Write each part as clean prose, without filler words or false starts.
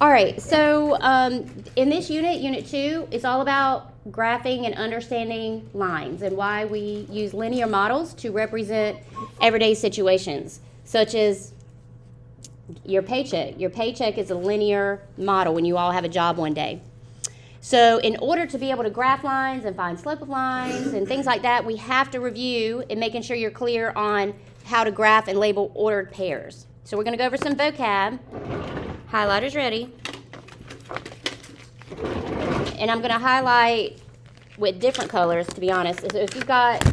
All right, so in this unit, Unit 2, it's all about graphing and understanding lines and why we use linear models to represent everyday situations, such as your paycheck. Your paycheck is a linear model when you all have a job one day. So in order to be able to graph lines and find slope of lines and things like that, we have to review and making sure you're clear on how to graph and label ordered pairs. So we're going to go over some vocab. Highlighter's ready. And I'm going to highlight with different colors, to be honest. So if you've got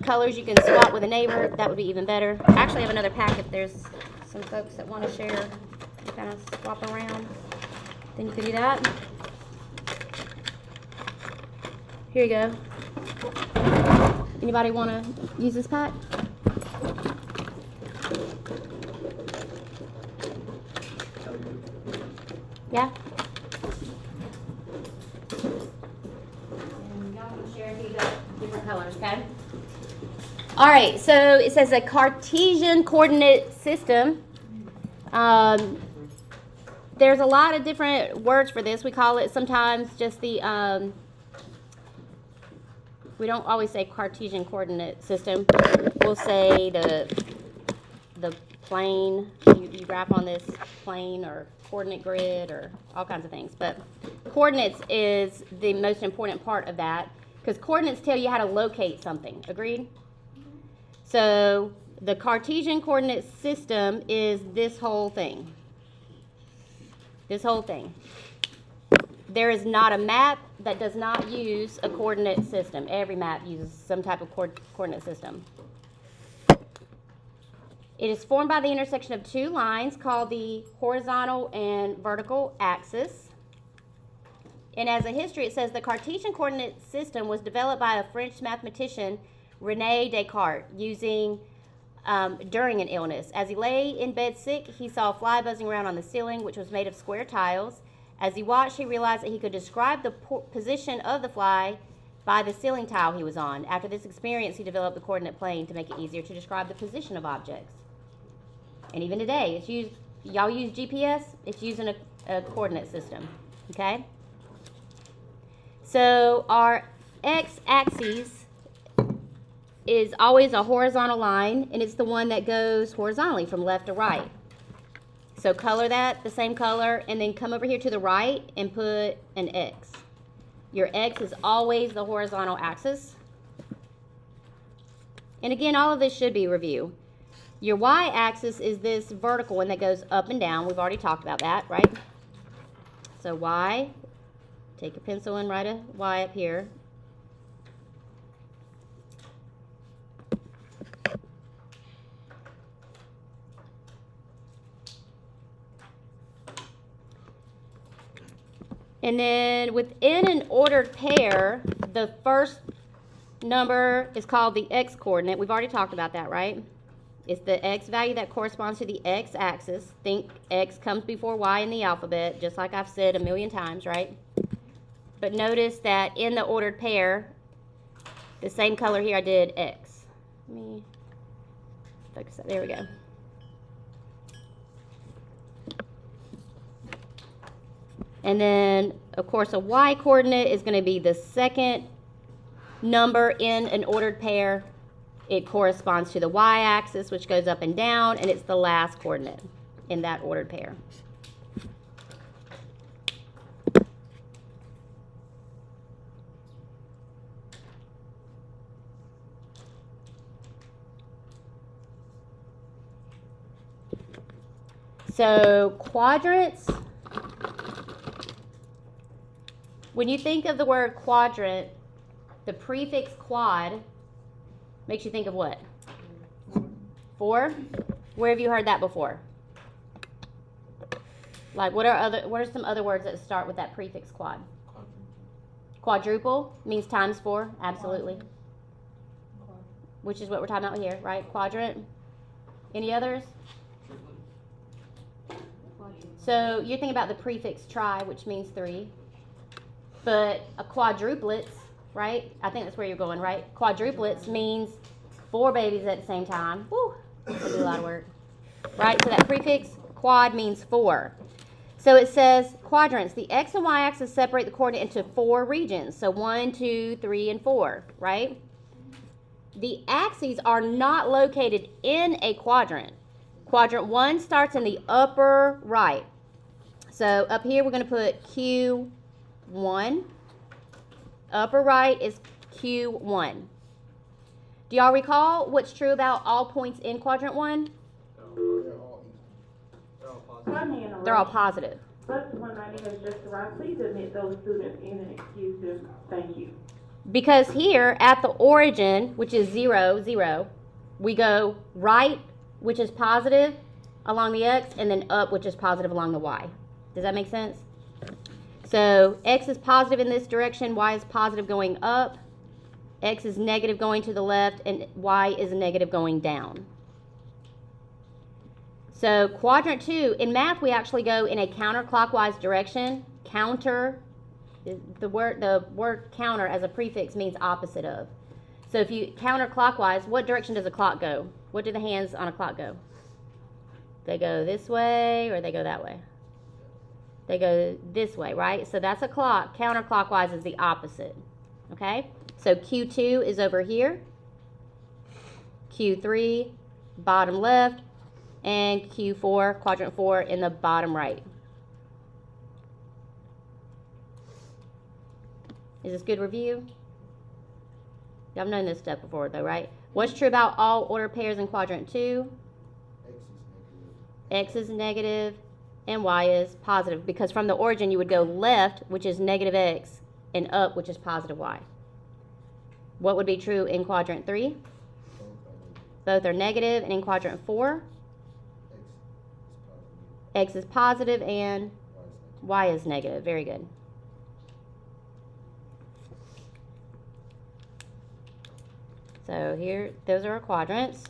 colors you can swap with a neighbor, that would be even better. I actually have another pack if there's some folks that want to share, kind of swap around. Then you can do that. Here you go. Anybody want to use this pack? Yeah? And y'all can share if you got different colors, okay? All right, so it says a Cartesian coordinate system. There's a lot of different words for this. We call it sometimes just the, we don't always say Cartesian coordinate system. We'll say the plane, you graph on this plane or coordinate grid or all kinds of things. But coordinates is the most important part of that because coordinates tell you how to locate something. Agreed? So the Cartesian coordinate system is this whole thing. This whole thing. There is not a map that does not use a coordinate system. Every map uses some type of coordinate system. It is formed by the intersection of two lines called the horizontal and vertical axis. And as a history, it says the Cartesian coordinate system was developed by a French mathematician, René Descartes, during an illness. As he lay in bed sick, he saw a fly buzzing around on the ceiling, which was made of square tiles. As he watched, he realized that he could describe the position of the fly by the ceiling tile he was on. After this experience, he developed the coordinate plane to make it easier to describe the position of objects. And even today, it's used. Y'all use GPS? It's using a coordinate system. Okay? So our x-axis is always a horizontal line, and it's the one that goes horizontally from left to right. So color that the same color, and then come over here to the right and put an X. Your X is always the horizontal axis. And again, all of this should be review. Your Y-axis is this vertical one that goes up and down. We've already talked about that, right? So Y, take a pencil and write a Y up here. And then within an ordered pair, the first number is called the x-coordinate. We've already talked about that, right? It's the x value that corresponds to the x-axis. Think x comes before y in the alphabet, just like I've said a million times, right? But notice that in the ordered pair, the same color here I did x. Let me focus that. There we go. And then, of course, a y-coordinate is going to be the second number in an ordered pair. It corresponds to the y-axis, which goes up and down, and it's the last coordinate in that ordered pair. So quadrants, when you think of the word quadrant, the prefix quad makes you think of what? 4? Where have you heard that before? Like what are some other words that start with that prefix quad? Quadruple means times 4, absolutely. Which is what we're talking about here, right? Quadrant. Any others? So you're thinking about the prefix tri, which means 3. But a quadruplets, right? I think that's where you're going, right? Quadruplets means 4 babies at the same time. Woo, that's a lot of work. Right, so that prefix quad means 4. So it says quadrants. The x and y axis separate the coordinate into 4 regions. So 1, 2, 3, and 4, right? The axes are not located in a quadrant. Quadrant 1 starts in the upper right. So up here we're going to put Q1. Upper right is Q1. Do y'all recall what's true about all points in quadrant 1? They're all positive. But when my name is just arrived, please admit those students in and excuse them. Thank you. Because here at the origin, which is 0, 0, we go right, which is positive along the x, and then up, which is positive along the y. Does that make sense? So x is positive in this direction, y is positive going up, x is negative going to the left, and y is negative going down. So quadrant 2, in math we actually go in a counterclockwise direction. Counter, the word counter as a prefix means opposite of. So if you counterclockwise, what direction does a clock go? What do the hands on a clock go? They go this way or they go that way? They go this way, right? So that's a clock. Counterclockwise is the opposite. Okay? So Q2 is over here. Q3, bottom left. And Q4, quadrant 4, in the bottom right. Is this good review? Y'all known this stuff before though, right? What's true about all ordered pairs in quadrant 2? X is negative and y is positive, because from the origin you would go left, which is negative x, and up, which is positive y. What would be true in quadrant 3? Both are negative, and in quadrant 4? X is positive and y is negative. Very good. So here, those are our quadrants.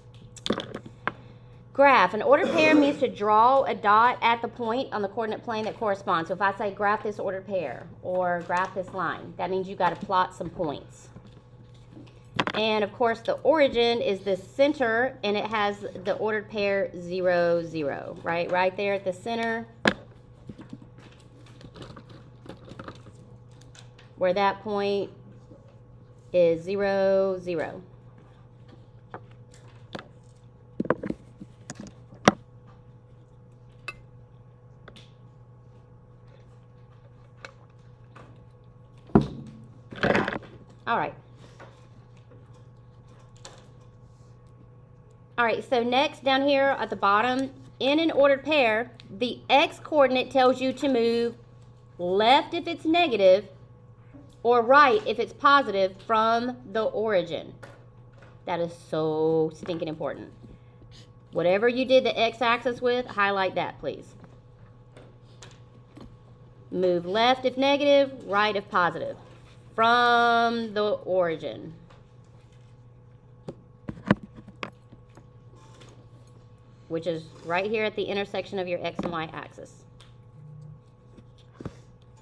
Graph. An ordered pair means to draw a dot at the point on the coordinate plane that corresponds. So if I say graph this ordered pair or graph this line, that means you've got to plot some points. And of course the origin is the center, and it has the ordered pair 0, 0, right? Right there at the center, where that point is 0, 0. All right. All right, so next down here at the bottom, in an ordered pair, the x coordinate tells you to move left if it's negative or right if it's positive from the origin. That is so stinking important. Whatever you did the x-axis with, highlight that, please. Move left if negative, right if positive from the origin. Which is right here at the intersection of your x and y axis.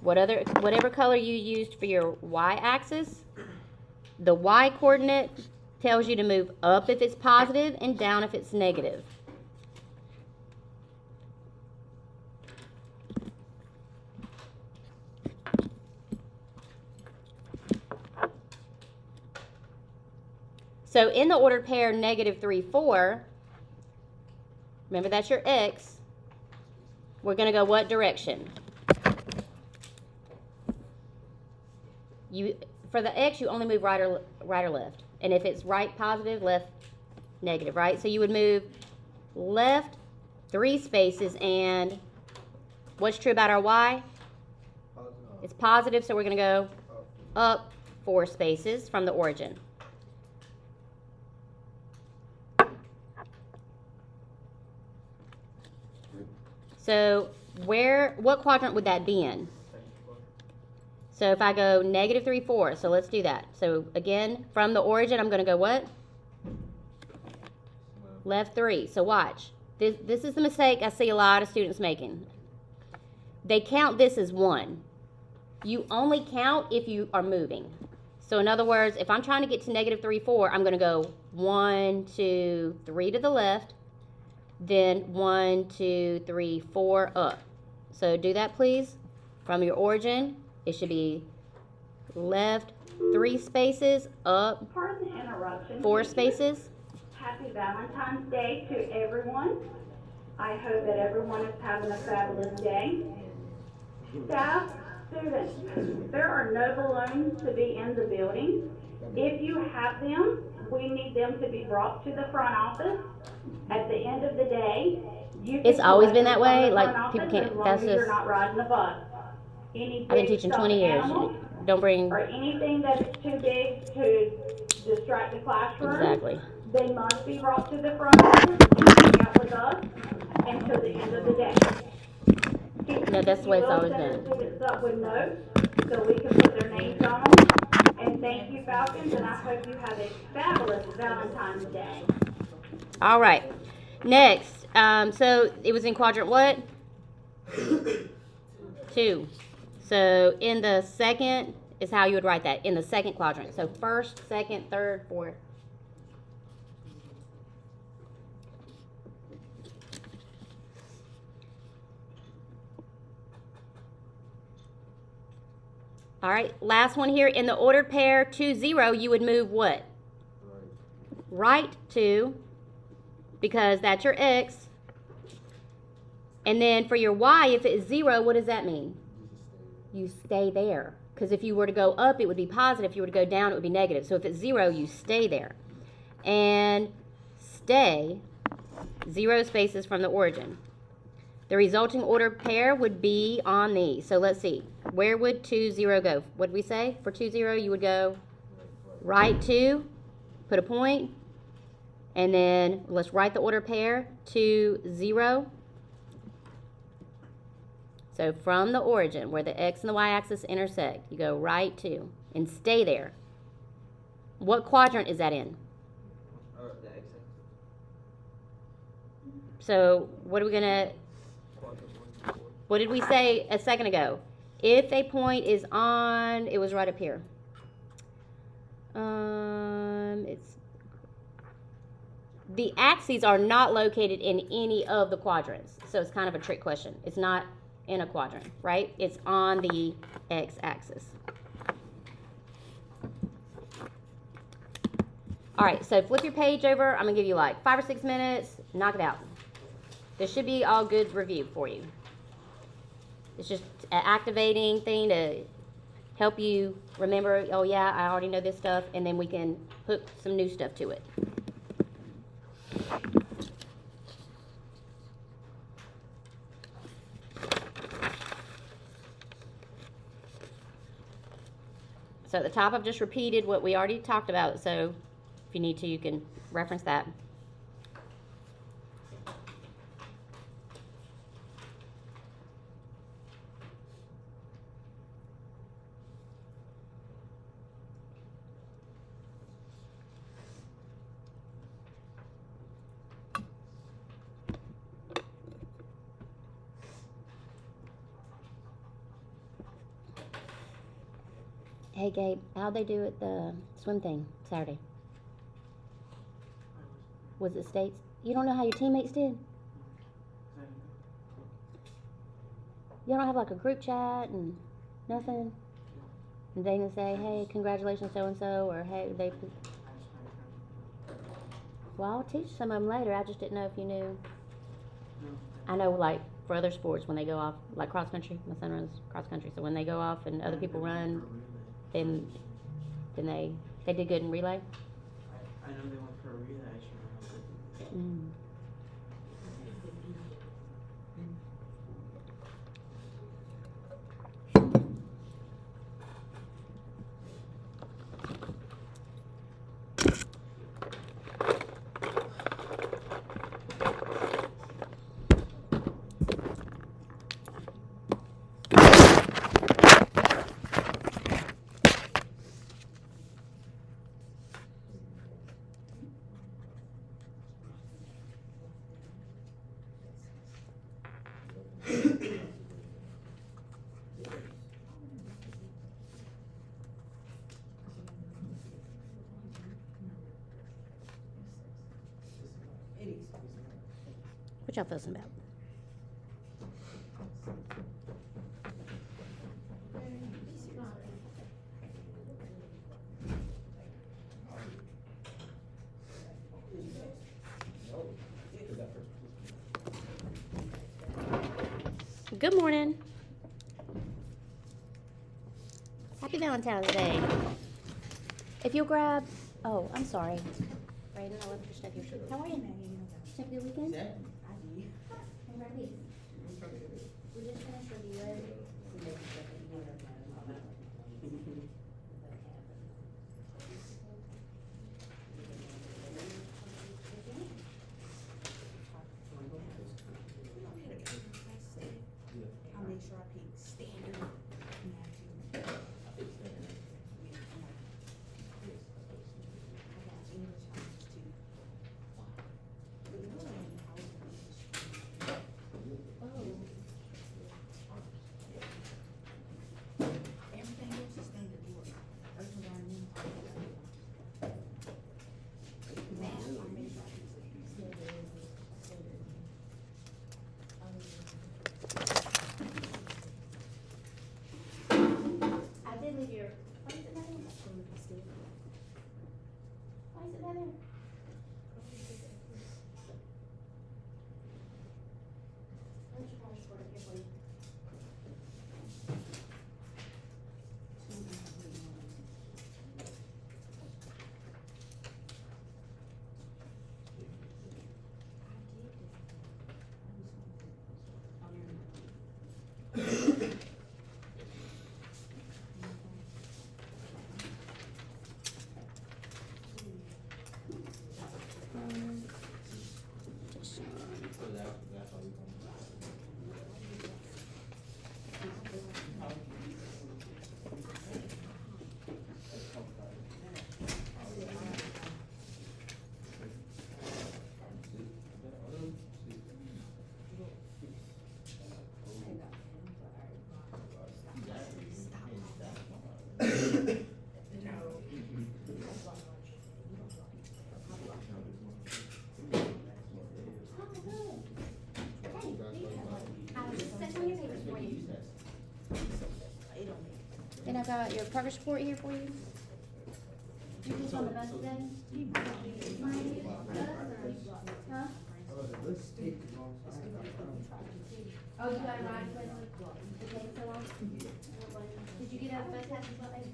Whatever color you used for your y-axis, the y-coordinate tells you to move up if it's positive and down if it's negative. So in the ordered pair negative 3, 4, remember that's your x, we're going to go what direction? For the x, you only move right or left. And if it's right, positive, left, negative, right? So you would move left 3 spaces, and what's true about our y? It's positive, so we're going to go up 4 spaces from the origin. So what quadrant would that be in? So if I go negative 3, 4, so let's do that. So again, from the origin, I'm going to go what? Left 3. So watch. This is the mistake I see a lot of students making. They count this as 1. You only count if you are moving. So in other words, if I'm trying to get to negative 3, 4, I'm going to go 1, 2, 3 to the left, then 1, 2, 3, 4 up. So do that, please. From your origin, it should be left 3 spaces, up Pardon the interruption. 4 spaces. Happy Valentine's Day to everyone. I hope that everyone is having a fabulous day. Staff, students, there are no balloons to be in the building. If you have them, we need them to be brought to the front office. At the end of the day, you can It's always been collect that them way, from the like, front people office can't- as long that's as you're just- not riding a bus. Any I've been big teaching stuffed 20 years. animals Don't bring, or anything that is too big to distract the classroom. exactly. They must be brought to the front office and hang out with us until the end of the day. No, that's the way it's You will always send been. the students up with notes so we can put their names on them. And thank you, Falcons, and I hope you have a fabulous Valentine's Day. All right. Next, so it was in quadrant what? 2. So in the second is how you would write that, in the second quadrant. So first, second, third, fourth. All right, last one here. In the ordered pair 2, 0, you would move what? Right 2, because that's your x. And then for your y, if it's 0, what does that mean? You stay there. Because if you were to go up, it would be positive. If you were to go down, it would be negative. So if it's 0, you stay there. And stay 0 spaces from the origin. The resulting ordered pair would be on these. So let's see. Where would 2, 0 go? What did we say? For 2, 0, you would go right 2, put a point, and then let's write the ordered pair, 2, 0. So from the origin, where the x and the y-axis intersect, you go right 2 and stay there. What quadrant is that in? The x-axis. So what are we going to... What did we say a second ago? If a point is on, it was right up here. It's the axes are not located in any of the quadrants, so it's kind of a trick question. It's not in a quadrant, right? It's on the x-axis. All right, so flip your page over. I'm gonna give you like 5 or 6 minutes. Knock it out. This should be all good review for you. It's just an activating thing to help you remember, oh yeah, I already know this stuff, and then we can hook some new stuff to it. So at the top, I've just repeated what we already talked about, so if you need to, you can reference that. Hey Gabe, how'd they do at the swim thing Saturday? Was it states? You don't know how your teammates did? You don't have like a group chat and nothing? And they can say, hey, congratulations so and so, or hey, they. Well, I'll teach some of them later. I just didn't know if you knew. I know, like for other sports, when they go off, like cross country, my son runs cross country, so when they go off and other people run, then they did good in relay. I know they went for a relay. I should remember. Mm. What y'all fussing about? Good morning. Happy Valentine's Day. If you'll grab, oh, I'm sorry. Brayden, I love your stuff. How are you? Did you have a good weekend? Yeah. Can I grab these? We just finished reviewing. I'll make sure I pick standard. I got English honors too. Everything else is standard work. Other than them, math, I'll make sure I pick standard. I did leave your, why is it down there? Why is it down there? Where's your passport? Here for you. Then I got your progress report here for you. You just on the bus today? Huh? Oh, you got a ride with it taking so long? Did you get a bus pass as well, baby?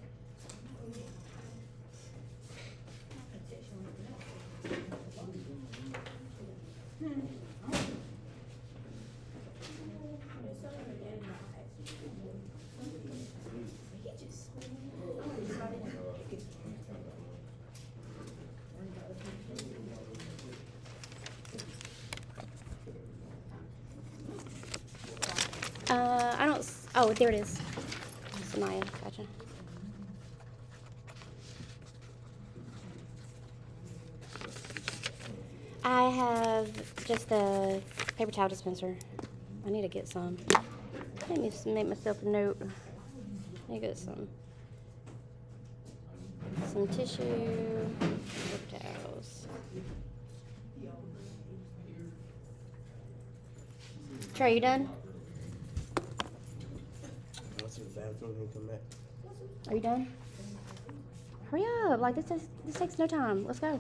I don't, oh, there it is. Samaya, gotcha. I have just the paper towel dispenser. I need to get some. Let me just make myself a note. I need to get some tissue, paper towels. Trey, you done? Go to the bathroom and come back. Are you done? Hurry up! Like this takes no time. Let's go.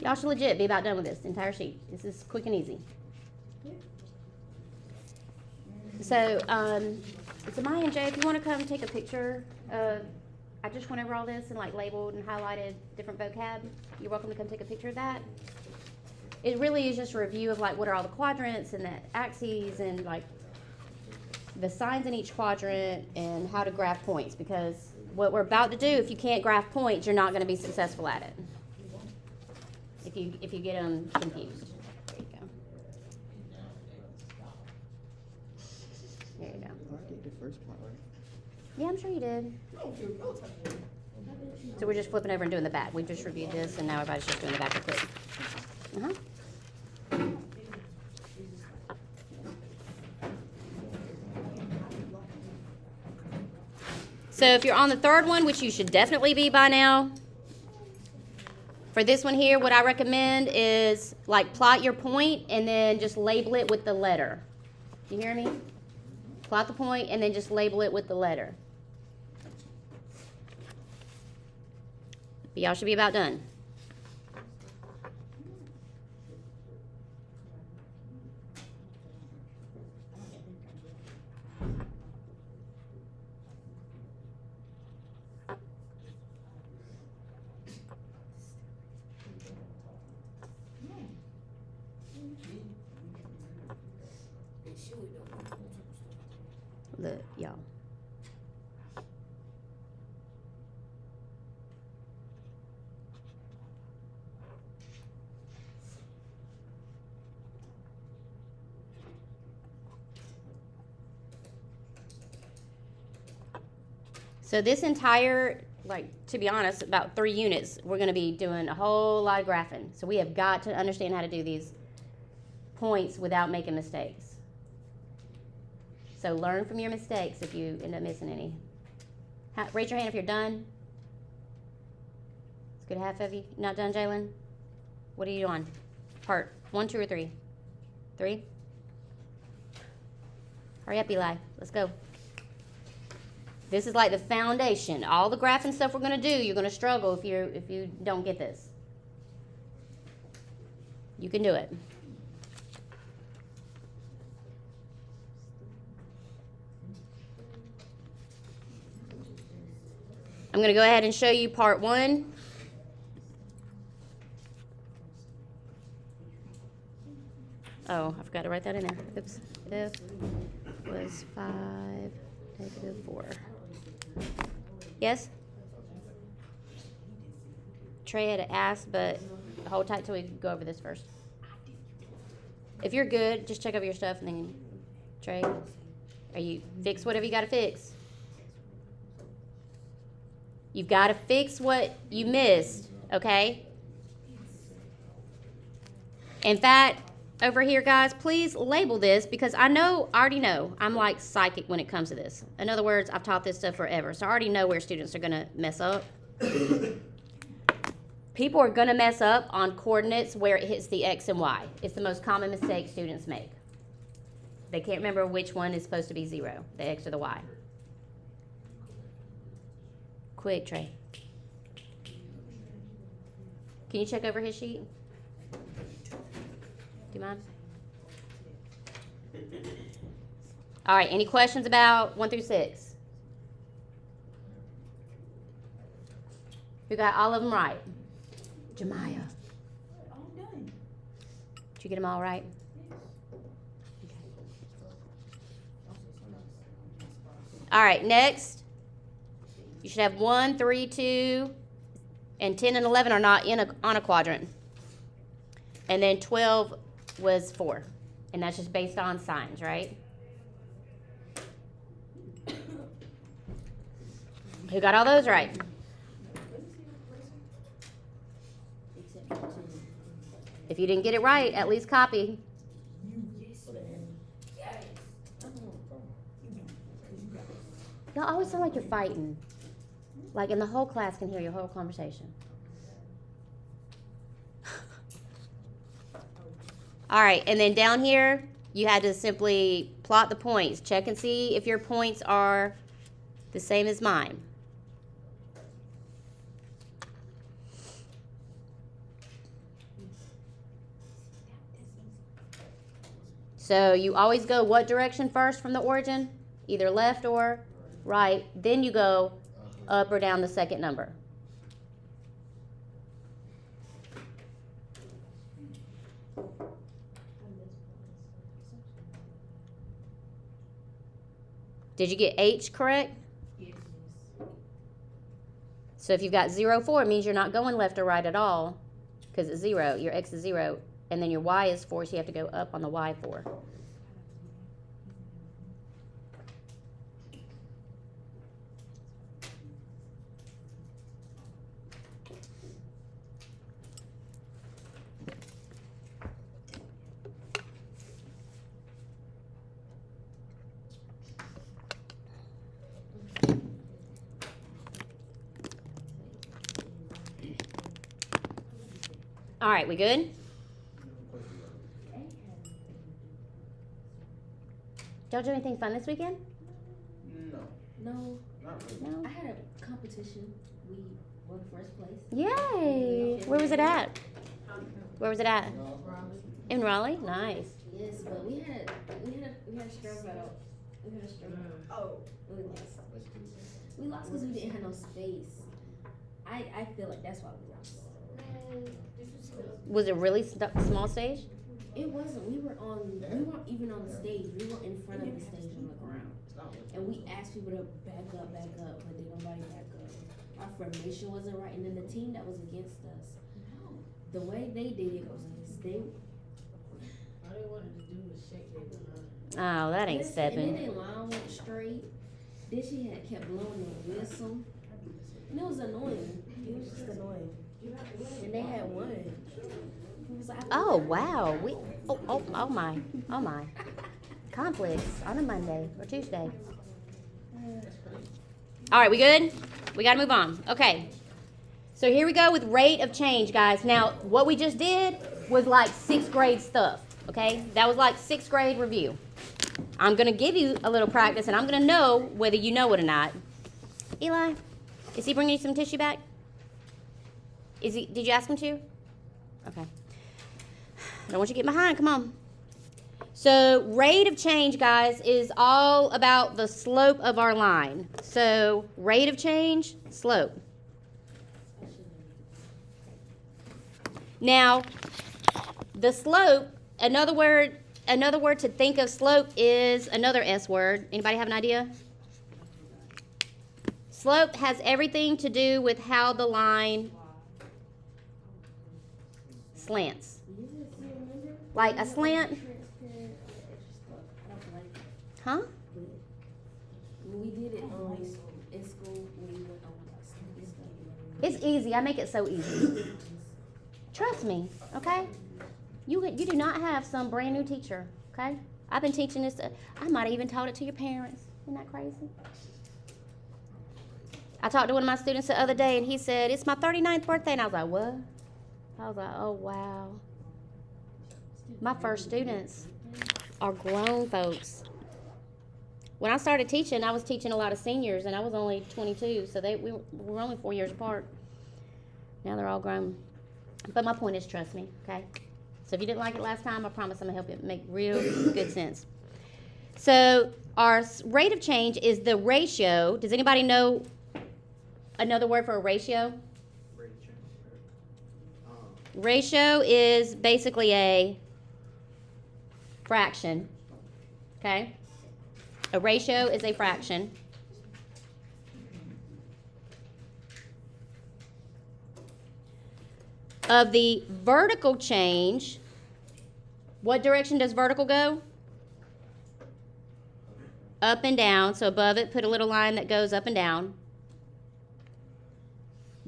Y'all should legit be about done with this entire sheet. This is quick and easy. So, Maya and Jay, if you want to come take a picture of, I just went over all this and like labeled and highlighted different vocab. You're welcome to come take a picture of that. It really is just a review of like what are all the quadrants and the axes and like the signs in each quadrant and how to graph points, because what we're about to do, if you can't graph points, you're not going to be successful at it. If you get them confused. There you go. There you go. I did the first part, right? Yeah, I'm sure you did. So we're just flipping over and doing the back. We just reviewed this, and now everybody's just doing the back real quick. Uh-huh. So if you're on the third one, which you should definitely be by now, for this one here, what I recommend is like plot your point and then just label it with the letter. You hear me? Plot the point and then just label it with the letter. But y'all should be about done. Look, y'all. So this entire, to be honest, about 3 units, we're going to be doing a whole lot of graphing. So we have got to understand how to do these points without making mistakes. So learn from your mistakes if you end up missing any. Raise your hand if you're done. It's good half of you. Not done, Jalen? What are you on? Part 1, 2, or 3? 3? Hurry up, Eli. Let's go. This is like the foundation. All the graphing stuff we're going to do, you're going to struggle if you don't get this. You can do it. I'm going to go ahead and show you part 1. Oh, I forgot to write that in there. Oops. F was 5, -4. Yes? Trey had asked, but hold tight till we go over this first. If you're good, just check over your stuff and then, Trey, fix whatever you got to fix. You've got to fix what you missed, okay? In fact, over here, guys, please label this because I already know, I'm like psychic when it comes to this. In other words, I've taught this stuff forever, so I already know where students are going to mess up. People are going to mess up on coordinates where it hits the X and Y. It's the most common mistake students make. They can't remember which one is supposed to be 0, the X or the Y. Quick, Trey. Can you check over his sheet? Do you mind? All right, any questions about 1 through 6? Who got all of them right? Jemiah. All done. Did you get them all right? Okay. All right, next. You should have 1, 3, 2, and 10 and 11 are not on a quadrant. And then 12 was 4. And that's just based on signs, right? Who got all those right? If you didn't get it right, at least copy. Y'all always sound like you're fighting. And the whole class can hear your whole conversation. All right, and then down here, you had to simply plot the points. Check and see if your points are the same as mine. So you always go what direction first from the origin? Either left or right. Then you go up or down the second number. Did you get H correct? Yes. So if you've got 0, 4, it means you're not going left or right at all because it's 0. Your X is 0. And then your Y is 4, so you have to go up on the Y 4. All right, we good? Y'all do anything fun this weekend? No, Not really. No. I had a competition. We won first place. Yay! Where was it at? Where was it at? Raleigh. In Raleigh? Nice. Yes, but we had a struggle battle. We had a struggle. Oh, we lost. We lost because we didn't have no space. I feel like that's why we lost. Was it really small stage? It wasn't. We weren't even on the stage. We were in front of the stage on the ground. And we asked people to back up, but they nobody back up. Our formation wasn't right, and then the team that was against us, the way they did it was they. All they wanted to do was shake their behind. Oh, that ain't Listen, and then stepping. their line went straight. Then she had kept blowing the whistle. And it was annoying. It was just annoying. And they had won. It was like, Oh wow. Oh my. Conflicts on a Monday or Tuesday. All right, we good? We got to move on. Okay. So here we go with rate of change, guys. Now, what we just did was like 6th grade stuff, okay? That was like 6th grade review. I'm going to give you a little practice, and I'm going to know whether you know it or not. Eli, is he bringing you some tissue back? Did you ask him to? Okay. I don't want you to get behind. Come on. So rate of change, guys, is all about the slope of our line. So rate of change, slope. Now, the slope, another word to think of slope is another S word. Anybody have an idea? Slope has everything to do with how the line slants. Like a slant. Huh? we did it in school when we went over this stuff. It's easy. I make it so easy. Trust me, okay? You do not have some brand new teacher, okay? I've been teaching this. I might have even taught it to your parents. Isn't that crazy? I talked to one of my students the other day, and he said, it's my 39th birthday. And I was like, what? I was like, oh, wow. My first students are grown folks. When I started teaching, I was teaching a lot of seniors, and I was only 22, so we were only 4 years apart. Now they're all grown. But my point is, trust me, okay? So if you didn't like it last time, I promise I'm going to help you make real good sense. So our rate of change is the ratio. Does anybody know another word for a ratio? Ratio is basically a fraction, okay? A ratio is a fraction. Of the vertical change. What direction does vertical go? Up and down. So above it, put a little line that goes up and down.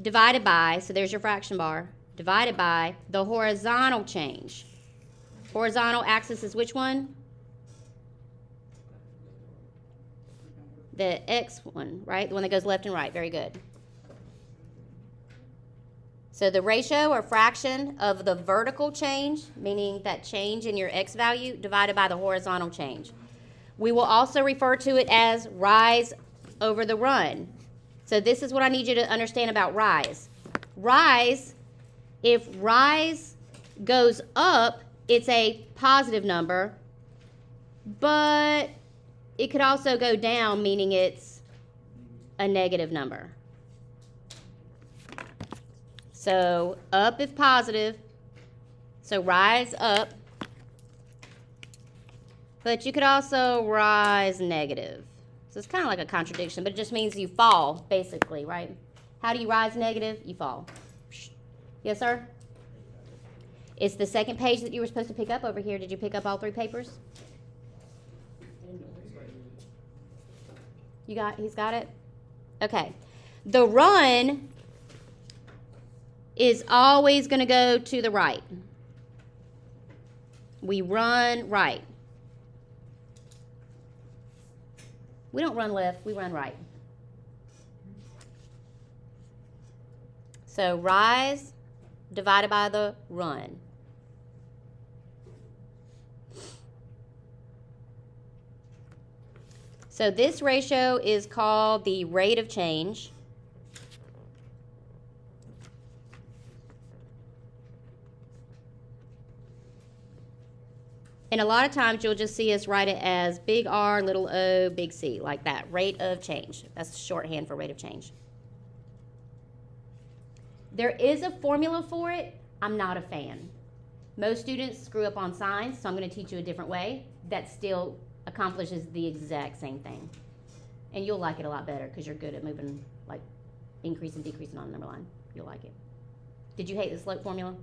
Divided by, so there's your fraction bar, divided by the horizontal change. Horizontal axis is which one? The X one, right? The one that goes left and right. Very good. So the ratio or fraction of the vertical change, meaning that change in your X value, divided by the horizontal change. We will also refer to it as rise over the run. So this is what I need you to understand about rise. Rise, if rise goes up, it's a positive number, but it could also go down, meaning it's a negative number. So up if positive, so rise up, but you could also rise negative. So it's kind of like a contradiction, but it just means you fall, basically, right? How do you rise negative? You fall. Yes, sir? It's the second page that you were supposed to pick up over here. Did you pick up all 3 papers? He's got it? Okay. The run is always going to go to the right. We run right. We don't run left, we run right. So rise, divided by the run. So this ratio is called the rate of change. And a lot of times you'll just see us write it as big R, little o, big C, like that. Rate of change. That's shorthand for rate of change. There is a formula for it. I'm not a fan. Most students screw up on signs, so I'm going to teach you a different way that still accomplishes the exact same thing. And you'll like it a lot better because you're good at moving, like, increase and decreasing on the number line. You'll like it. Did you hate the slope formula?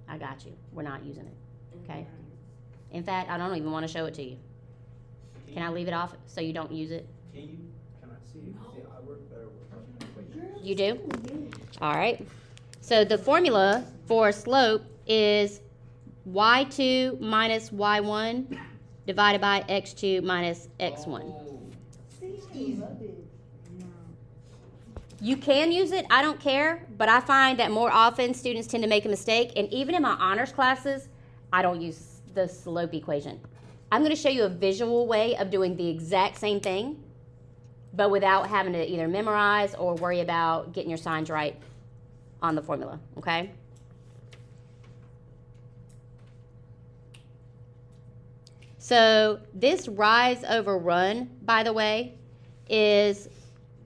I got you. We're not using it. Okay? In fact, I don't even want to show it to you. Can I leave it off so you don't use it? Can you? Can I see it? See, I work better with. You do? All right. So the formula for slope is y2 minus y1 divided by x2 minus x1. Oh. You can use it, I don't care, but I find that more often students tend to make a mistake, and even in my honors classes, I don't use the slope equation. I'm going to show you a visual way of doing the exact same thing, but without having to either memorize or worry about getting your signs right on the formula, okay? So this rise over run, by the way, is,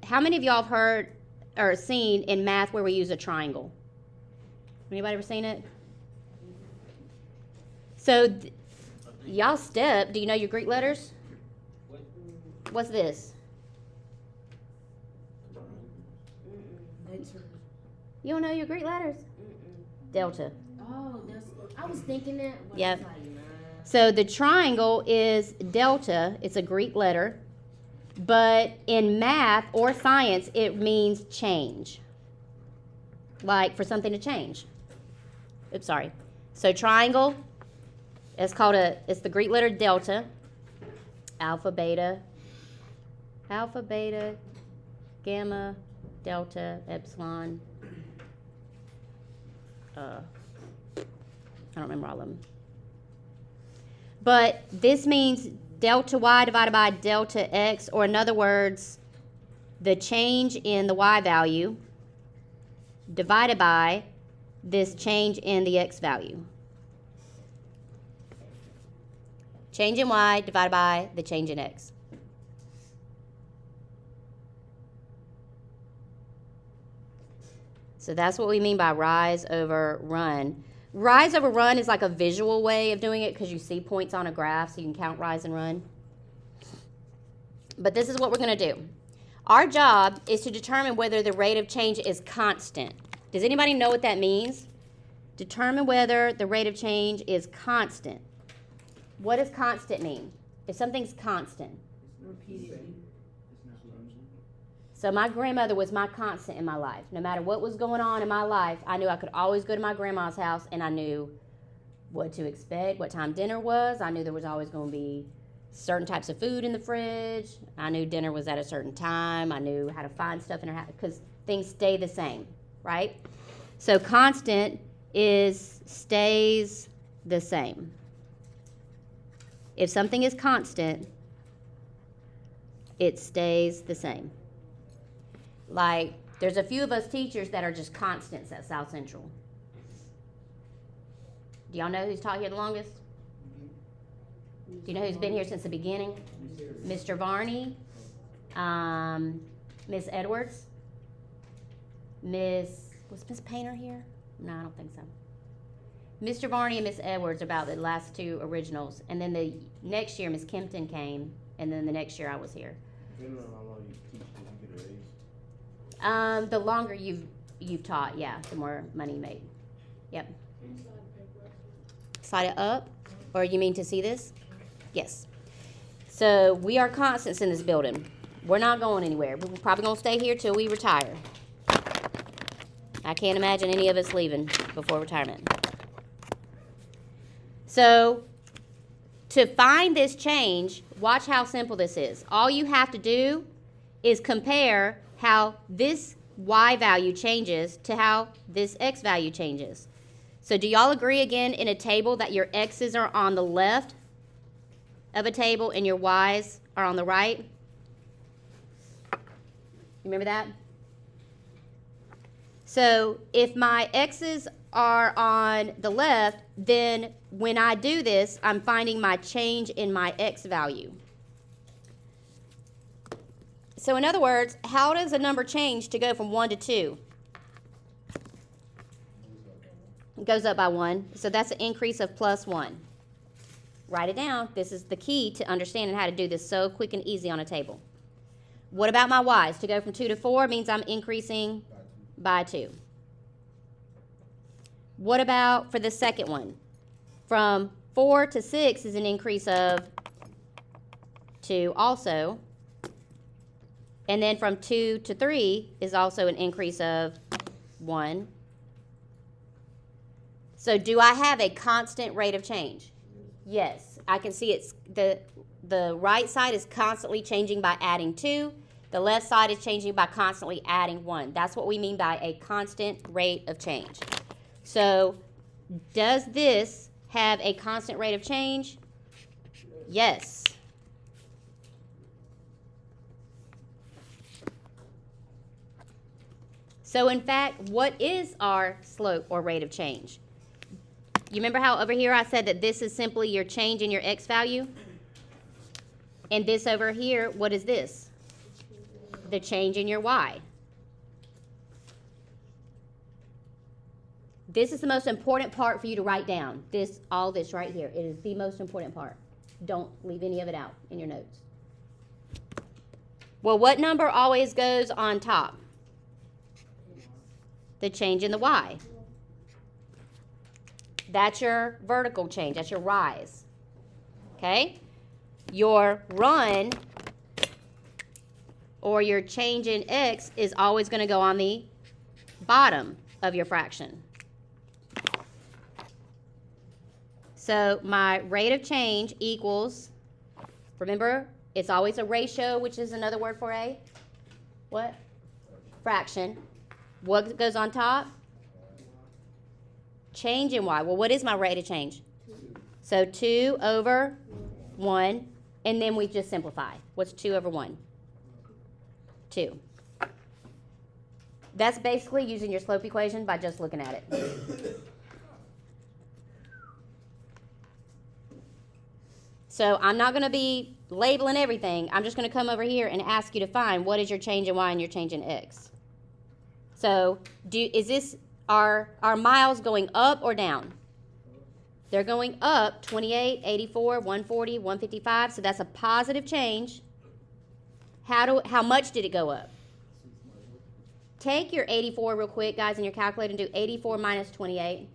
how many of y'all have heard or seen in math where we use a triangle? Anybody ever seen it? So y'all step, do you know your Greek letters? What's this? You don't know your Greek letters? Delta. Oh, that's. I was thinking that. But Yep. I was like, nah. So the triangle is delta. It's a Greek letter. But in math or science, it means change. Like for something to change. Oops, sorry. So triangle, it's the Greek letter delta. Alpha, beta, gamma, delta, epsilon. I don't remember all of them. But this means delta y divided by delta x, or in other words, the change in the y value divided by this change in the x value. Change in y divided by the change in x. So that's what we mean by rise over run. Rise over run is like a visual way of doing it because you see points on a graph so you can count rise and run. But this is what we're going to do. Our job is to determine whether the rate of change is constant. Does anybody know what that means? Determine whether the rate of change is constant. What does constant mean? If something's constant. Repeatedly. So my grandmother was my constant in my life. No matter what was going on in my life, I knew I could always go to my grandma's house and I knew what to expect, what time dinner was. I knew there was always going to be certain types of food in the fridge. I knew dinner was at a certain time. I knew how to find stuff in her house because things stay the same, right? So constant stays the same. If something is constant, it stays the same. Like, there's a few of us teachers that are just constants at South Central. Do y'all know who's taught here the longest? Do you know who's been here since the beginning? Mr. Varney, Miss Edwards, was Miss Painter here? No, I don't think so. Mr. Varney and Miss Edwards are about the last two originals. And then the next year, Miss Kempton came, and then the next year I was here. Depending on how long you teach, did you get a raise? The longer you've taught, yeah, the more money you make. Yep. Slide it up, or you mean to see this? Yes. So we are constants in this building. We're not going anywhere. We're probably going to stay here till we retire. I can't imagine any of us leaving before retirement. So to find this change, watch how simple this is. All you have to do is compare how this y value changes to how this x value changes. So do y'all agree again in a table that your x's are on the left of a table and your y's are on the right? You remember that? So if my x's are on the left, then when I do this, I'm finding my change in my x value. So in other words, how does a number change to go from 1 to 2? It goes up by 1. So that's an increase of plus 1. Write it down. This is the key to understanding how to do this so quick and easy on a table. What about my y's? To go from 2 to 4 means I'm increasing by 2. What about for the second one? From 4 to 6 is an increase of 2 also. And then from 2 to 3 is also an increase of 1. So do I have a constant rate of change? Yes. I can see it's the right side is constantly changing by adding 2. The left side is changing by constantly adding 1. That's what we mean by a constant rate of change. So does this have a constant rate of change? Yes. So in fact, what is our slope or rate of change? You remember how over here I said that this is simply your change in your x value? And this over here, what is this? The change in your y. This is the most important part for you to write down. All this right here. It is the most important part. Don't leave any of it out in your notes. Well, what number always goes on top? The change in the y. That's your vertical change. That's your rise. Okay? Your run or your change in x is always going to go on the bottom of your fraction. So my rate of change equals, remember, it's always a ratio, which is another word for a what? Fraction. What goes on top? Change in y. Well, what is my rate of change? 2. So 2 over 1, and then we just simplify. What's 2 over 1? 2. That's basically using your slope equation by just looking at it. So I'm not going to be labeling everything. I'm just going to come over here and ask you to find what is your change in y and your change in x. So are miles going up or down? They're going up 28, 84, 140, 155. So that's a positive change. How much did it go up? Take your 84 real quick, guys, in your calculator and do 84 minus 28.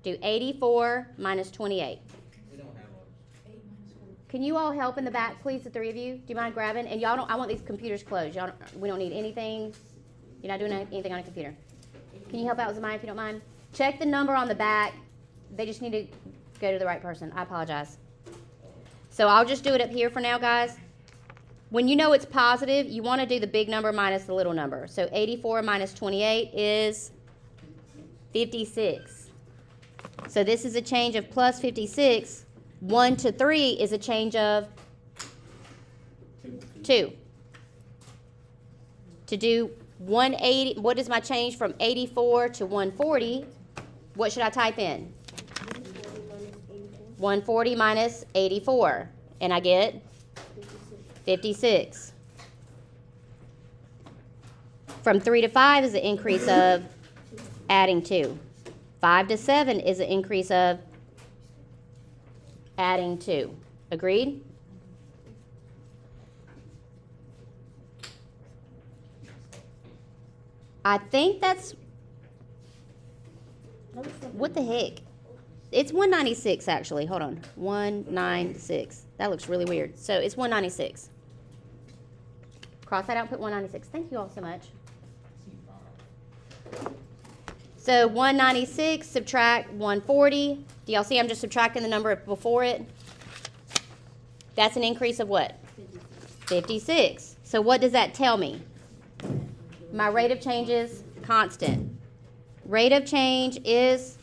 Do 84 minus 28. Can you all help in the back, please, the three of you? Do you mind grabbing? And y'all don't, I want these computers closed. We don't need anything. You're not doing anything on a computer. Can you help out with mine if you don't mind? Check the number on the back. They just need to go to the right person. I apologize. So I'll just do it up here for now, guys. When you know it's positive, you want to do the big number minus the little number. So 84 minus 28 is 56. So this is a change of plus 56. 1 to 3 is a change of 2. To do 180, what is my change from 84 to 140? What should I type in? 140 minus 84. And I get 56. From 3 to 5 is an increase of adding 2. 5 to 7 is an increase of adding 2. Agreed? I think that's, what the heck? It's 196 actually. Hold on. 196. That looks really weird. So it's 196. Cross that out and put 196. Thank you all so much. So 196 subtract 140. Do y'all see I'm just subtracting the number before it? That's an increase of what? 56. So what does that tell me? My rate of change is constant. Rate of change is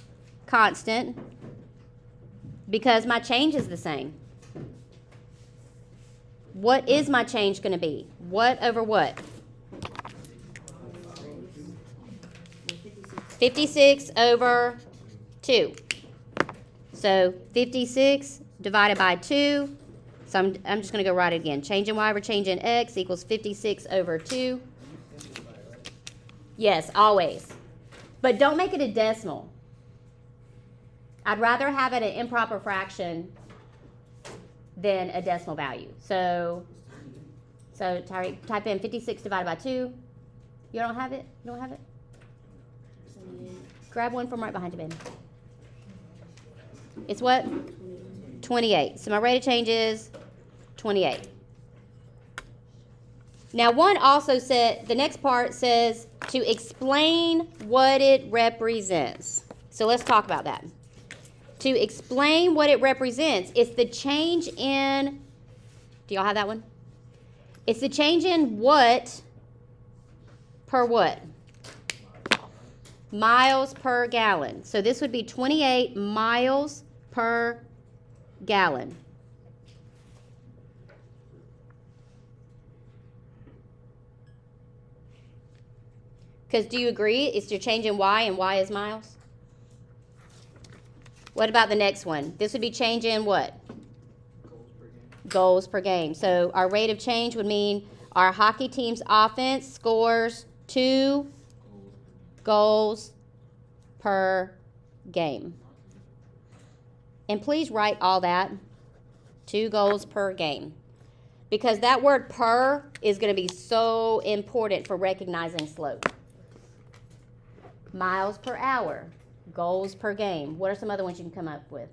constant because my change is the same. What is my change going to be? What over what? 56 over 2. So 56 divided by 2. So I'm just going to go write it again. Change in y over change in x equals 56 over 2. Yes, always. But don't make it a decimal. I'd rather have it an improper fraction than a decimal value. So type in 56 divided by 2. You don't have it? You don't have it? Grab one from right behind you, baby. It's what? 28. So my rate of change is 28. Now one also said, the next part says to explain what it represents. So let's talk about that. To explain what it represents, it's the change in, do y'all have that one? It's the change in what per what? Miles per gallon. So this would be 28 miles per gallon. Because do you agree it's your change in y and y is miles? What about the next one? This would be change in what? Goals per game. So our rate of change would mean our hockey team's offense scores 2 goals per game. And please write all that. 2 goals per game. Because that word per is going to be so important for recognizing slope. Miles per hour. Goals per game. What are some other ones you can come up with?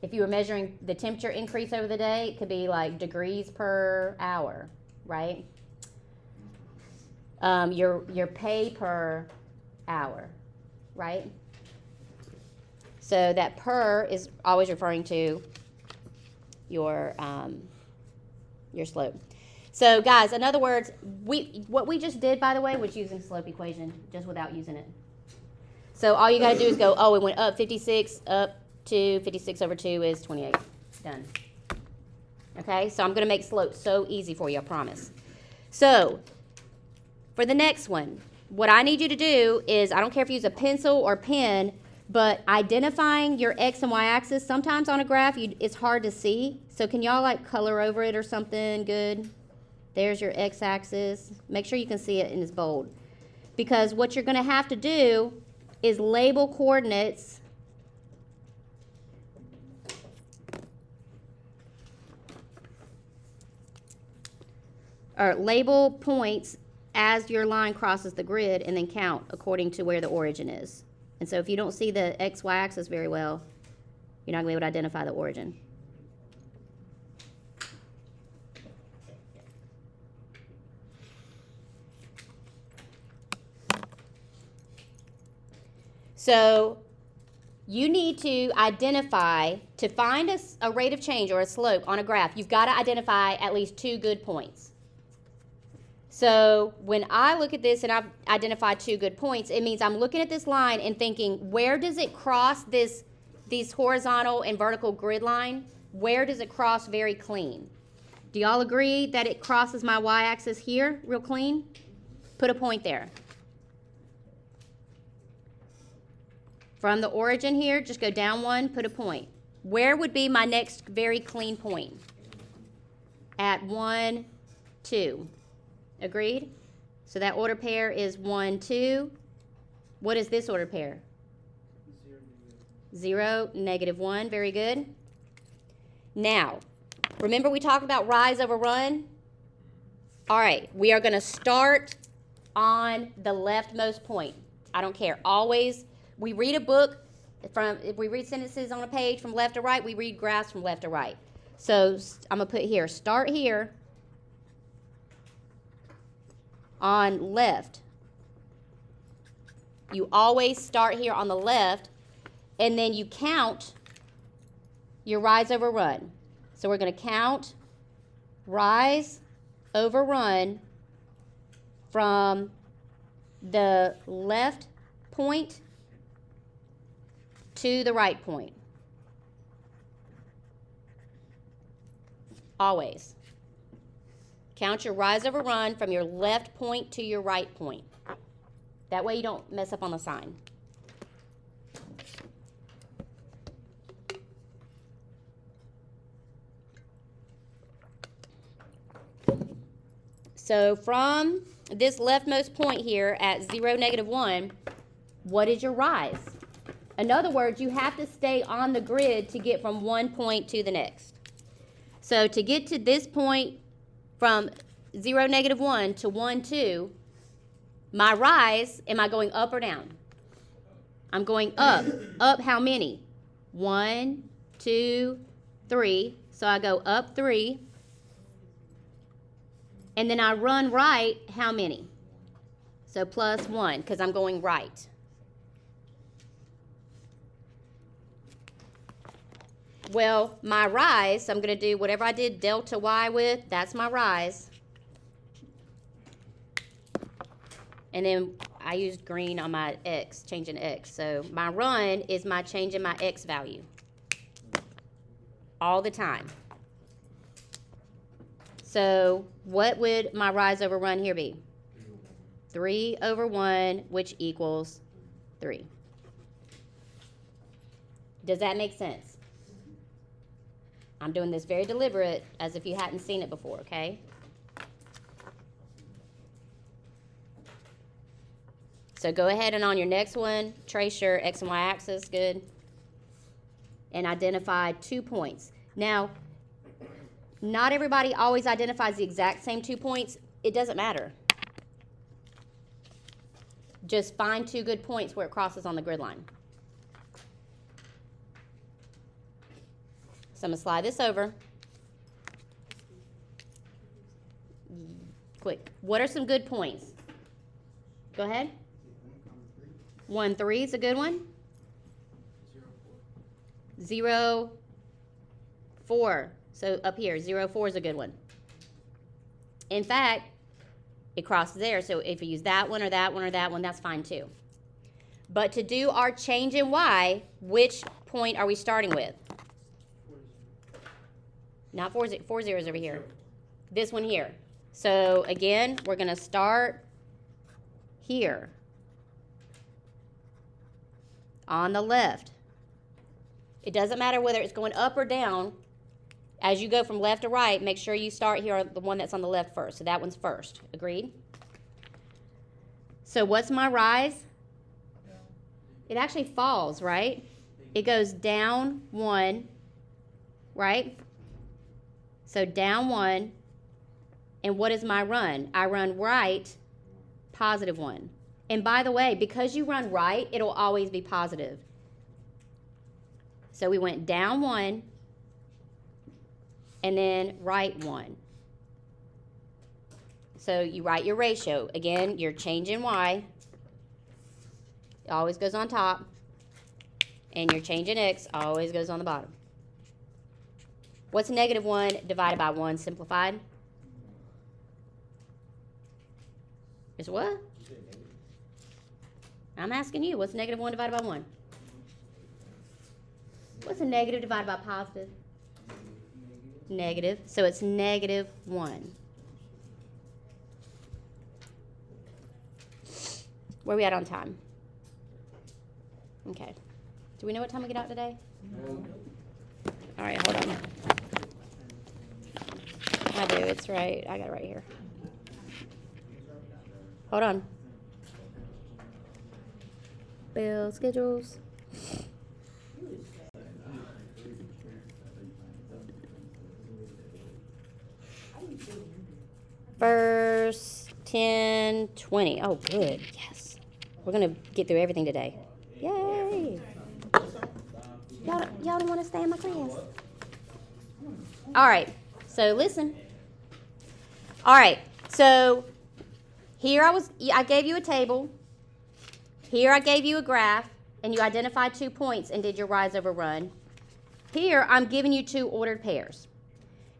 If you were measuring the temperature increase over the day, it could be like degrees per hour, right? Your pay per hour, right? So that per is always referring to your slope. So guys, in other words, what we just did, by the way, was using slope equation, just without using it. So all you got to do is go, oh, it went up 56, up to 56 over 2 is 28. Done. Okay, so I'm going to make slope so easy for you, I promise. So for the next one, what I need you to do is, I don't care if you use a pencil or pen, but identifying your x and y axis, sometimes on a graph, it's hard to see. So can y'all like color over it or something good? There's your x-axis. Make sure you can see it and it's bold. Because what you're going to have to do is label coordinates or label points as your line crosses the grid and then count according to where the origin is. And so if you don't see the x-y axis very well, you're not going to be able to identify the origin. So you need to identify, to find a rate of change or a slope on a graph, you've got to identify at least 2 good points. So when I look at this and I've identified 2 good points, it means I'm looking at this line and thinking, where does it cross these horizontal and vertical grid line? Where does it cross very clean? Do y'all agree that it crosses my y-axis here real clean? Put a point there. From the origin here, just go down 1, put a point. Where would be my next very clean point? At 1, 2. Agreed? So that order pair is 1, 2. What is this order pair? 0, negative 1. Very good. Now, remember we talked about rise over run? All right, we are going to start on the leftmost point. I don't care. Always, we read a book if we read sentences on a page from left to right, we read graphs from left to right. So I'm going to put here, start here on left. You always start here on the left, and then you count your rise over run. So we're going to count rise over run from the left point to the right point. Always. Count your rise over run from your left point to your right point. That way you don't mess up on the sign. So from this leftmost point here at 0, -1, what is your rise? In other words, you have to stay on the grid to get from one point to the next. So to get to this point from 0, -1 to 1, 2, my rise, am I going up or down? I'm going up. Up how many? 1, 2, 3. So I go up 3. And then I run right how many? So plus 1, because I'm going right. Well, my rise, I'm going to do whatever I did delta y with, that's my rise. And then I used green on my x, changing x. So my run is my change in my x value. All the time. So what would my rise over run here be? 3 over 1, which equals 3. Does that make sense? I'm doing this very deliberate, as if you hadn't seen it before, okay? So go ahead and on your next one, trace your x and y axis, good. And identify 2 points. Now, not everybody always identifies the exact same 2 points. It doesn't matter. Just find 2 good points where it crosses on the grid line. So I'm going to slide this over. Quick. What are some good points? Go ahead. 1, 3 is a good one. 0, 4. So up here, 0, 4 is a good one. In fact, it crosses there. So if you use that one or that one or that one, that's fine too. But to do our change in y, which point are we starting with? Not 4 zeros over here. This one here. So again, we're going to start here on the left. It doesn't matter whether it's going up or down. As you go from left to right, make sure you start here on the one that's on the left first. So that one's first. Agreed? So what's my rise? It actually falls, right? It goes down 1, right? So down 1. And what is my run? I run right, positive 1. And by the way, because you run right, it'll always be positive. So we went down 1. And then right 1. So you write your ratio. Again, you're changing y. It always goes on top. And your change in x always goes on the bottom. What's -1 divided by 1 simplified? Is what? I'm asking you. What's -1 divided by 1? What's a negative divided by positive? Negative. So it's -1. Where are we at on time? Okay. Do we know what time we get out today? All right, hold on. I do. It's right. I got it right here. Hold on. Bill schedules. Verse 10, 20. Oh, good. Yes. We're going to get through everything today. Yay. Y'all don't want to stay in my class. All right. So listen. All right. So here I gave you a table. Here I gave you a graph, and you identified 2 points and did your rise over run. Here I'm giving you 2 ordered pairs.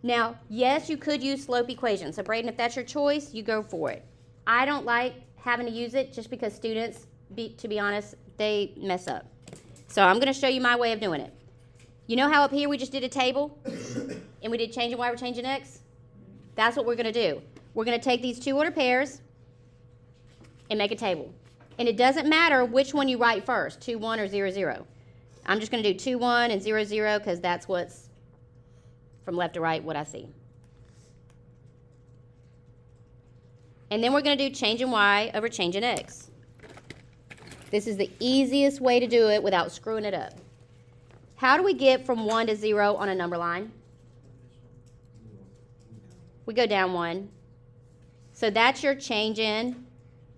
Now, yes, you could use slope equations. So, Braden, if that's your choice, you go for it. I don't like having to use it just because students, to be honest, they mess up. So, I'm going to show you my way of doing it. You know how up here we just did a table? And we did changing y, we're changing x? That's what we're going to do. We're going to take these two order pairs and make a table. And it doesn't matter which one you write first, 2, 1, or 0, 0. I'm just going to do 2, 1 and 0, 0 because that's what's from left to right what I see. And then we're going to do changing y over changing x. This is the easiest way to do it without screwing it up. How do we get from 1 to 0 on a number line? We go down 1. So that's your change in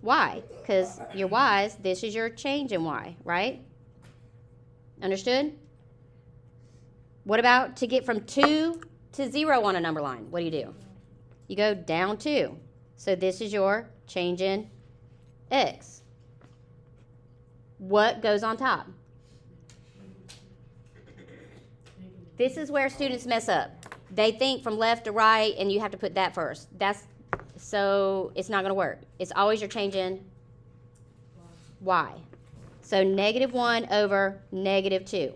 y, because your y's, this is your change in y, right? Understood? What about to get from 2 to 0 on a number line? What do? You go down 2. So this is your change in x. What goes on top? This is where students mess up. They think from left to right, and you have to put that first. So it's not going to work. It's always your change in y. So -1 over -2.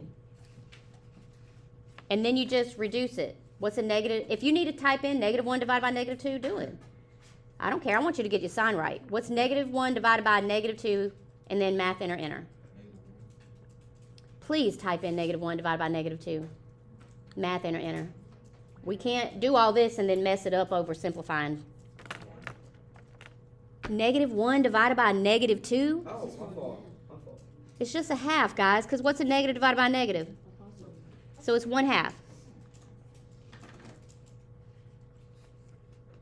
And then you just reduce it. What's a negative? If you need to type in -1 divided by -2, do it. I don't care. I want you to get your sign right. What's -1 divided by -2, and then math enter. Please type in -1 divided by -2. Math enter. We can't do all this and then mess it up over simplifying. -1 divided by -2? Oh, my fault. It's just a half, guys, because what's a negative divided by a negative? So it's 1/2.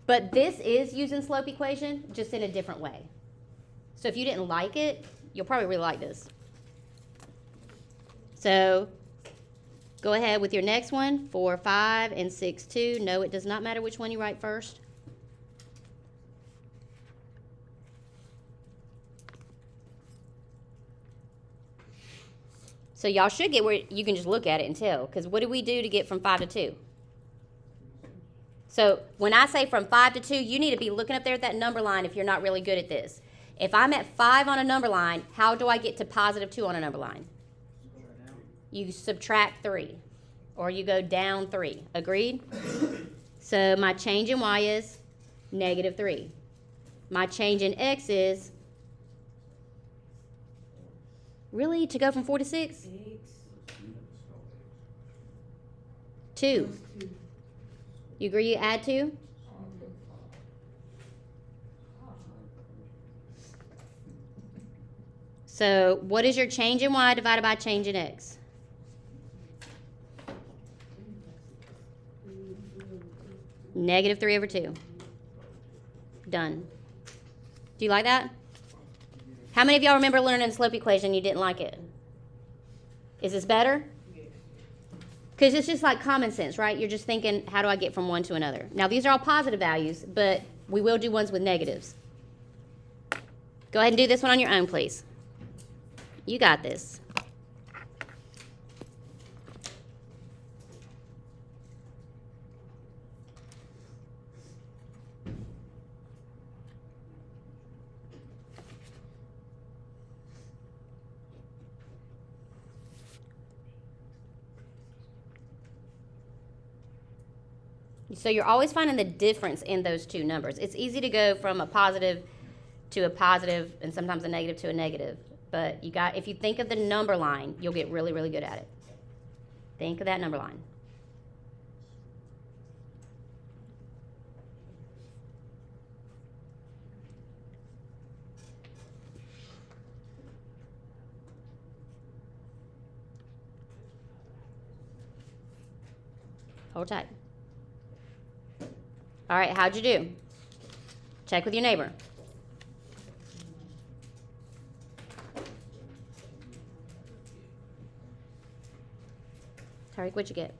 But this is using slope equation, just in a different way. So if you didn't like it, you'll probably really like this. So go ahead with your next one, 4, 5, and 6, 2. No, it does not matter which one you write first. So y'all should get where you can just look at it and tell. Because what do we do to get from 5 to 2? So when I say from 5 to 2, you need to be looking up there at that number line if you're not really good at this. If I'm at 5 on a number line, how do I get to +2 on a number line? You subtract 3. Or you go down 3. Agreed? So my change in y is -3. My change in x is, really, to go from 4 to 6? 2. You agree you add 2? So what is your change in y divided by change in x? -3 over 2. Done. Do you like that? How many of y'all remember learning the slope equation and you didn't like it? Is this better? Because it's just like common sense, right? You're just thinking, how do I get from one to another? Now, these are all positive values, but we will do ones with negatives. Go ahead and do this one on your own, please. You got this. So you're always finding the difference in those two numbers. It's easy to go from a positive to a positive and sometimes a negative to a negative. But if you think of the number line, you'll get really, really good at it. Think of that number line. Hold tight. All right, how'd you do? Check with your neighbor. Tariq, what'd you get?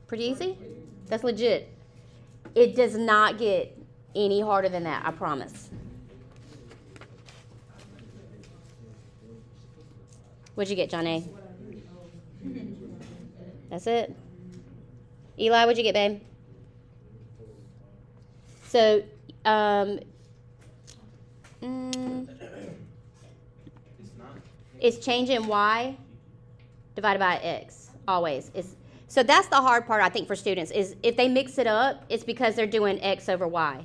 Pretty easy? That's legit. It does not get any harder than that, I promise. What'd you get, John A? That's it? Eli, what'd you get, babe? So, it's changing y divided by x, always. So that's the hard part, I think, for students, is if they mix it up, it's because they're doing x over y.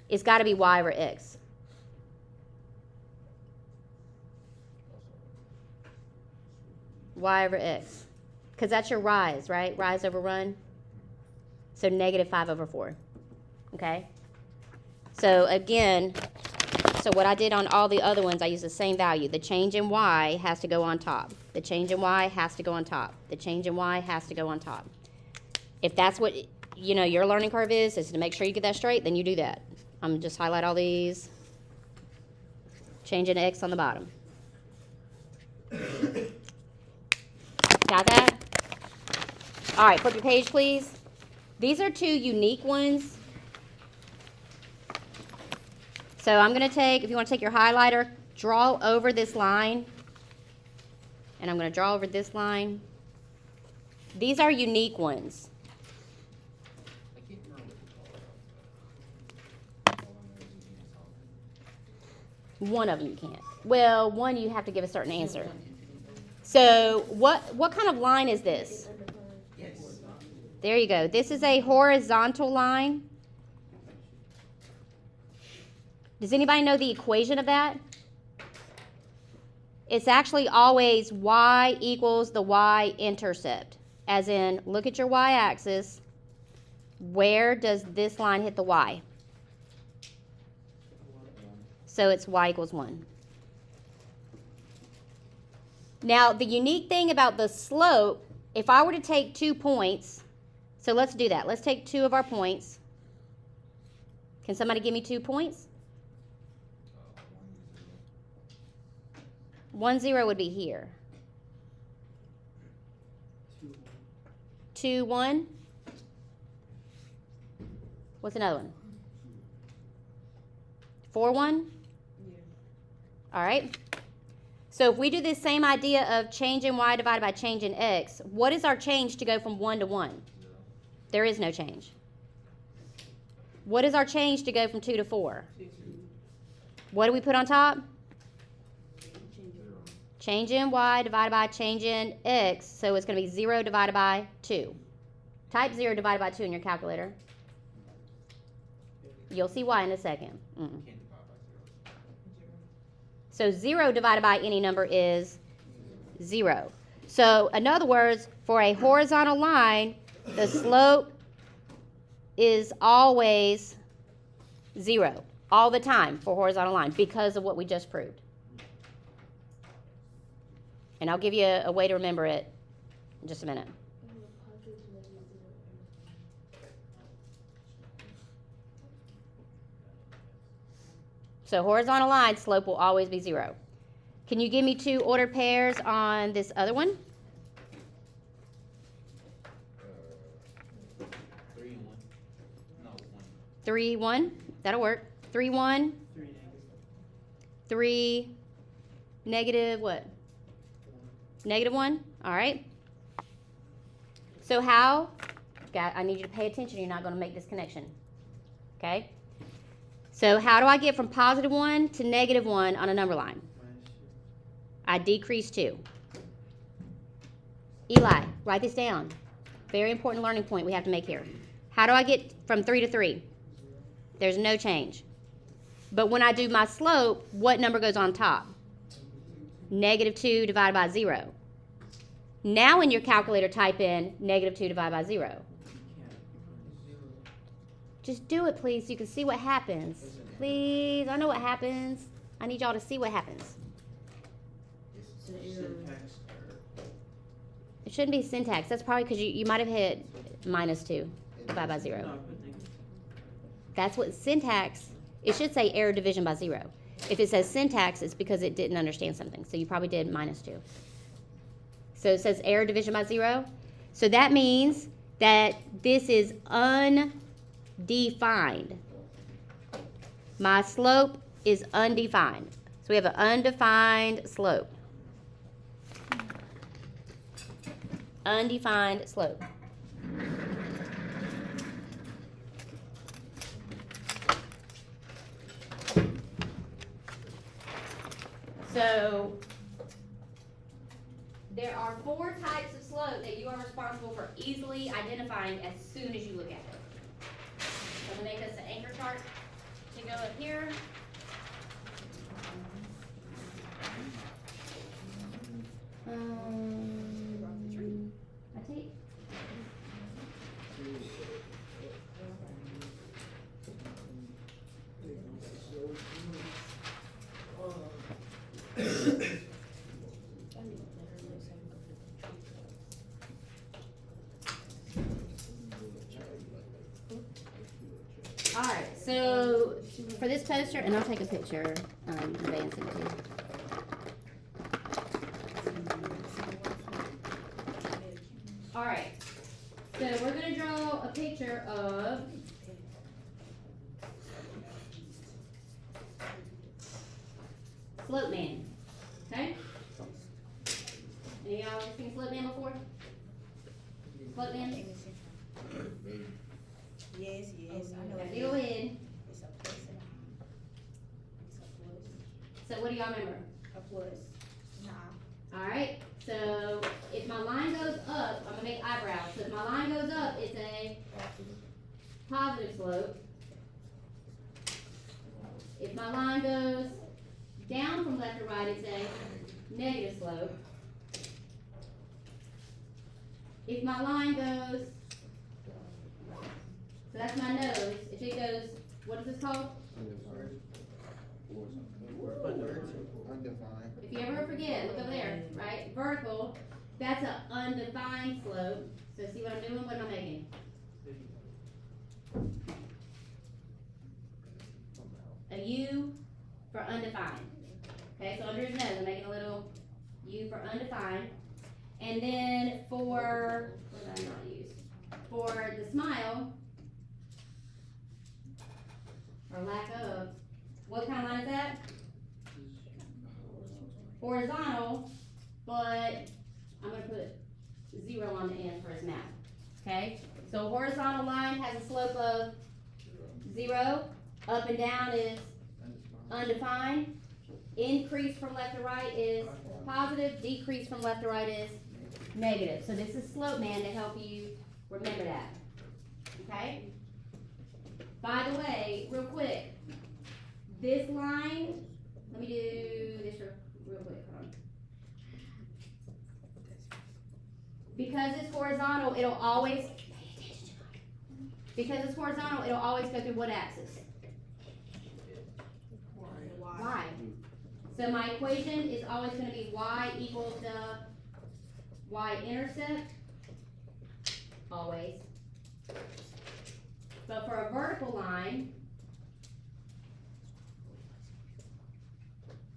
It's got to be y over x. Y over x. Because that's your rise, right? Rise over run. So negative 5 over 4. Okay? So again, so what I did on all the other ones, I used the same value. The change in y has to go on top. The change in y has to go on top. The change in y has to go on top. If that's what, you know, your learning curve is to make sure you get that straight, then you do that. I'm going to just highlight all these. Change in x on the bottom. Got that? All right, flip your page, please. These are 2 unique ones. So I'm going to take, if you want to take your highlighter, draw over this line. And I'm going to draw over this line. These are unique ones. One of them you can't. Well, one you have to give a certain answer. So what kind of line is this? There you go. This is a horizontal line. Does anybody know the equation of that? It's actually always y equals the y-intercept. As in, look at your y-axis. Where does this line hit the y? So it's y equals 1. Now, the unique thing about the slope, if I were to take 2 points, so let's do that. Let's take 2 of our points. Can somebody give me 2 points? 1, 0 would be here. 2, 1. What's another one? 4, 1? All right. So if we do this same idea of change in y divided by change in x, what is our change to go from 1 to 1? There is no change. What is our change to go from 2 to 4? What do we put on top? Change in y divided by change in x, so it's going to be 0 divided by 2. Type 0 divided by 2 in your calculator. You'll see y in a second. So 0 divided by any number is 0. So in other words, for a horizontal line, the slope is always 0 all the time for horizontal line because of what we just proved. And I'll give you a way to remember it in just a minute. So horizontal line, slope will always be 0. Can you give me 2 ordered pairs on this other one? 3 and 1. No, 1. 3, 1. That'll work. 3, 1. 3 negative. 3 negative what? Negative 1. All right. So how? I need you to pay attention. You're not going to make this connection. Okay? So how do I get from positive 1 to negative 1 on a number line? I decrease 2. Eli, write this down. Very important learning point we have to make here. How do I get from 3 to 3? There's no change. But when I do my slope, what number goes on top? Negative 2 divided by 0. Now in your calculator, type in negative 2 divided by 0. Just do it, please, so you can see what happens. Please, I know what happens. I need y'all to see what happens. Syntax It shouldn't be syntax. That's probably because you might have hit minus 2 divided by 0. No, I put negative. That's what syntax, it should say error division by 0. If it says syntax, it's because it didn't understand something. So you probably did minus 2. So it says error division by 0. So that means that this is undefined. My slope is undefined. So we have an undefined slope. Undefined slope. So there are 4 types of slope that you are responsible for easily identifying as soon as you look at it. So I'm gonna make this an anchor chart to go up here. I take. Alright, so for this poster, and I'll take a picture, advance it too. Alright, so we're gonna draw a picture of Slope Man, okay? Any of y'all seen Slope Man before? Slope Man? Yes, yes, I know it Go is. ahead. It's a plus and it's a plus. So what do y'all remember? A plus. Nah. Alright, so if my line goes up, I'm gonna make eyebrows. So if my line goes up, it's a positive slope. If my line goes down from left to right, it's a negative slope. If my line goes, so that's my nose, if it goes, what is this called? Undefined. If you ever forget, look over there, right? Vertical, that's an undefined slope. So see what I'm doing? What am I making? A U for undefined. Okay, so under his nose, I'm making a little U for undefined. And then for, what did I not use? For the smile, or lack of, what kind of line is that? Horizontal, but I'm gonna put 0 on the end for his mouth, okay? So horizontal line has a slope of 0, up and down is undefined, increase from left to right is positive, decrease from left to right is negative. So this is Slope Man to help you remember that, okay? By the way, real quick, this line, let me do this real quick, hold on. Because it's horizontal, it'll always, because it's horizontal, it'll always go through what axis? Y. So my equation is always gonna be y equals the y-intercept, always. But for a vertical line,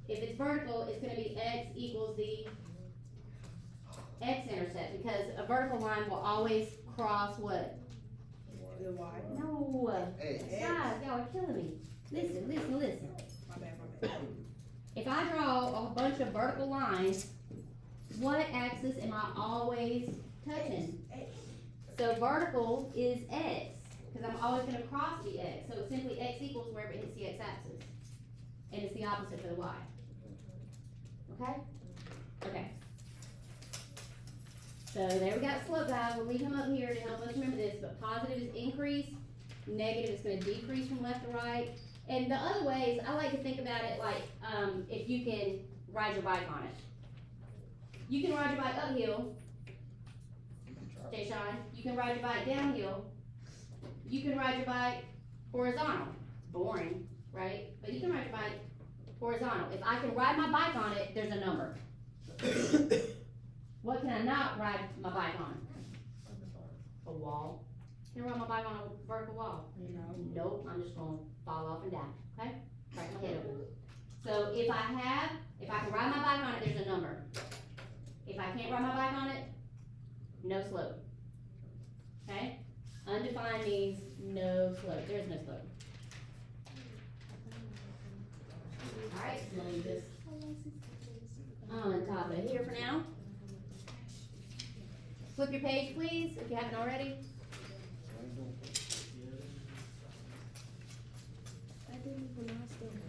if it's vertical, it's gonna be x equals the x-intercept, because a vertical line will always cross what? The Y. No, X. guys, y'all are killing me. Listen. My bad. If I draw a bunch of vertical lines, what axis am I always touching? X. So vertical is x, because I'm always gonna cross the x, so it's simply x equals wherever it hits the x-axis. And it's the opposite for the y. Okay? Okay. So there we got slope guys, we'll leave him up here to help us remember this, but positive is increase, negative is gonna decrease from left to right. And the other ways, I like to think about it like, if you can ride your bike on it. You can ride your bike uphill, Jay Sean, you can ride your bike downhill, you can ride your bike horizontal. Boring, right? But you can ride your bike horizontal. If I can ride my bike on it, there's a number. What can I not ride my bike on? A wall. Can I ride my bike on a vertical wall? No. Nope, I'm just gonna fall off and die, okay? Crack my head open. So if I can ride my bike on it, there's a number. If I can't ride my bike on it, no slope. Okay? Undefined means no slope, there's no slope. Alright, so let me just on top of here for now. Flip your page, please, if you haven't already. I didn't even know I still